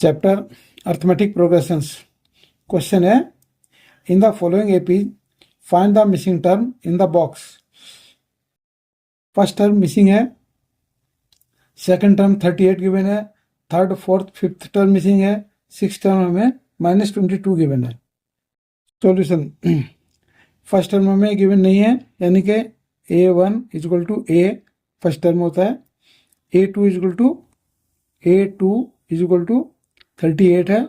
Chapter arithmetic progressions. Question है, in the following AP find the missing term in the box. First term missing है, second term 38 given है, third fourth fifth term missing है, six term हमें -22 given है। Solution, first term हमें given नहीं है, यानी कि A1 equal to A first term होता है, A2 इजल टू 38 है,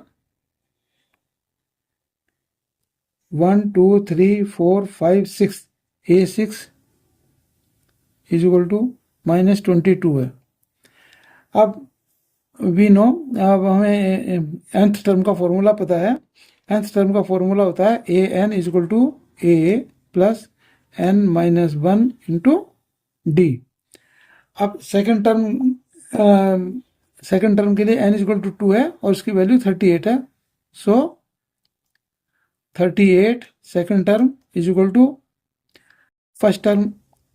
1 2 3 4 5 6 A6 इजल टू -22 है। अब वी नो, अब हमें nth टर्म का फॉर्मूला पता है। nth टर्म का फॉर्मूला होता है an equal to A plus n-1 into D. अब सेकंड टर्म के लिए n इजल टू 2 है और उसकी वैल्यू 38 है। So 38 second term equal to first term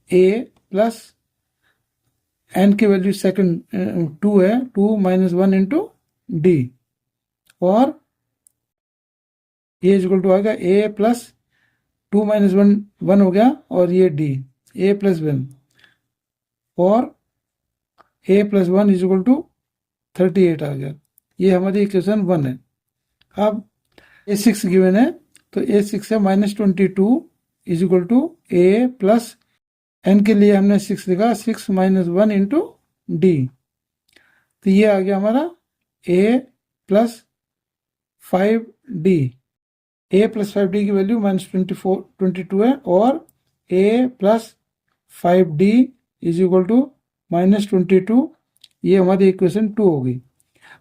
a plus n की वैल्यू सेकंड 2 है, 2 - 1 इंटू डी, और ये इजल टू आएगा a प्लस 2 - 1 हो गया, और ये d a प्लस 1, और a प्लस 1 इजल टू 38 आ गया। ये हमारी इक्वेशन 1 है। अब A6 गिवन है, तो A6 है -22 equal to a plus n के लिए हमने 6 लिखा, 6 - 1 इंटू डी। तो ये आ गया हमारा a plus 5d। a plus 5d की वैल्यू -22 है, और a plus 5d is equal to -22। ये हमारी इक्वेशन 2 होगी।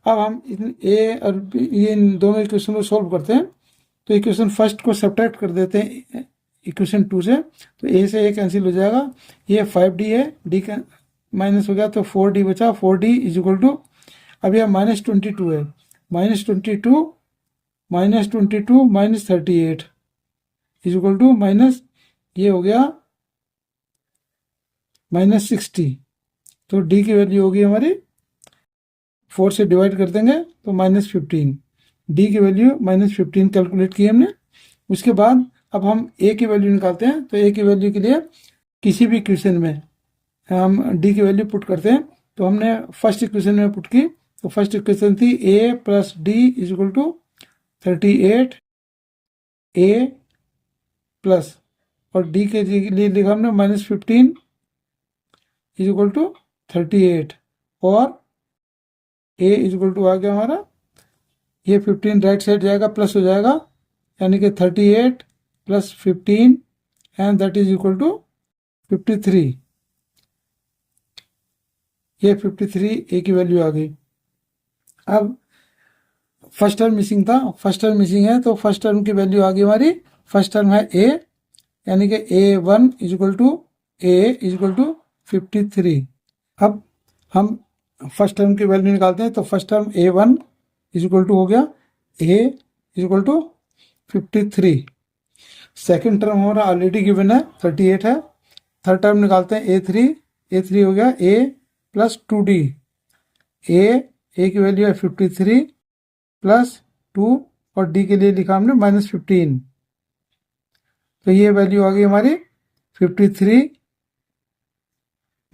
अब हम a और b, ये इन दोनों इक्वेशन को सॉल्व करते हैं। तो इक्वेशन फर्स्ट को सब्ट्रैक्ट कर देते हैं इक्वेशन 2 से, तो a से a कैंसिल हो जाएगा। ये 5d है, d का माइनस हो गया, तो 4d बचा, 4d इज इक्वल टू, अब यह -22 है, -22 -38 इज इक्वल टू माइनस, ये हो गया -60। तो d की वैल्यू होगी हमारी, 4 से डिवाइड कर देंगे तो -15। d की वैल्यू -15 कैलकुलेट की हमने। उसके बाद अब हम a की वैल्यू निकालते हैं। तो a की वैल्यू के लिए किसी भी इक्वेशन में हम d की वैल्यू पुट करते हैं। तो हमने फर्स्ट इक्वेशन में पुट की, तो फर्स्ट इक्वेशन थी a plus d is equal to 38 a plus, और d के लिए लिखा हमने -15 इज इक्वल टू 38, और a इज इक्वल टू आ गया हमारा, ये 15 राइट साइड जाएगा, प्लस हो जाएगा, यानी कि 38 plus 15 and that is equal to 53। ये 53 a की वैल्यू आ गई। अब फर्स्ट टर्म मिसिंग था, फर्स्ट टर्म मिसिंग है, तो फर्स्ट टर्म की वैल्यू आ गई हमारी। फर्स्ट टर्म है a, यानी कि a1 is equal to a is equal to 53। अब हम फर्स्ट टर्म की वैल्यू निकालते हैं। तो first term a1 is equal to हो गया a is equal to 53। Second term हमारा ऑलरेडी गिवन है, 38 है। थर्ड टर्म निकालते हैं a3 हो गया a प्लस 2d। a की वैल्यू है 53 प्लस 2, और d के लिए लिखा हमने -15। तो ये वैल्यू आ गई हमारी 53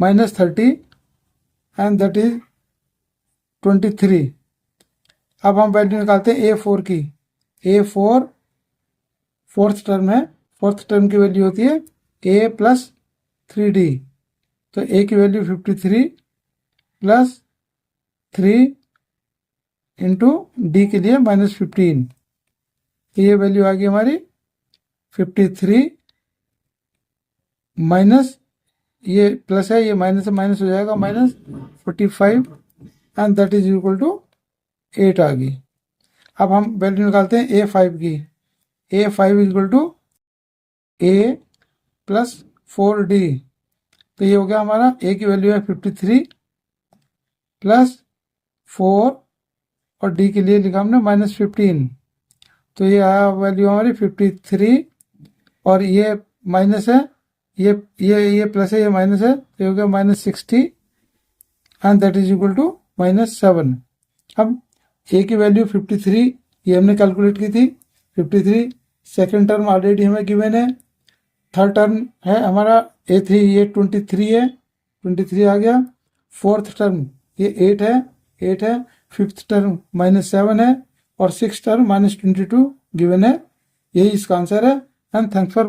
-30 एंड दैट इज 23। अब हम वैल्यू निकालते हैं a4 की। a4 फोर्थ टर्म है, फोर्थ टर्म की वैल्यू होती है a प्लस 3d। तो a की वैल्यू 53 प्लस 3 इंटू डी के लिए -15। तो ये वैल्यू आ गई हमारी 53 माइनस, ये प्लस है, ये माइनस से माइनस हो जाएगा, -45 and that is equal to 8 आ गई। अब हम वैल्यू निकालते हैं a5 की। a5 equal to a plus 4d। तो ये हो गया हमारा, a की वैल्यू है 53 प्लस 4, और d के लिए लिखा हमने -15। तो ये आया वैल्यू हमारी 53, और ये माइनस है, ये प्लस है, ये माइनस है, तो ये हो गया -60 and that is equal to -7। अब ए की वैल्यू 53 ये हमने कैलकुलेट की थी 53। सेकेंड टर्म ऑलरेडी हमें गिवन है। थर्ड टर्म है हमारा A3 ये 23 है 23 आ गया। फोर्थ टर्म ये 8 है। फिफ्थ टर्म -7 है और सिक्स टर्म -22 गिवन है। यही इसका आंसर है। And thanks for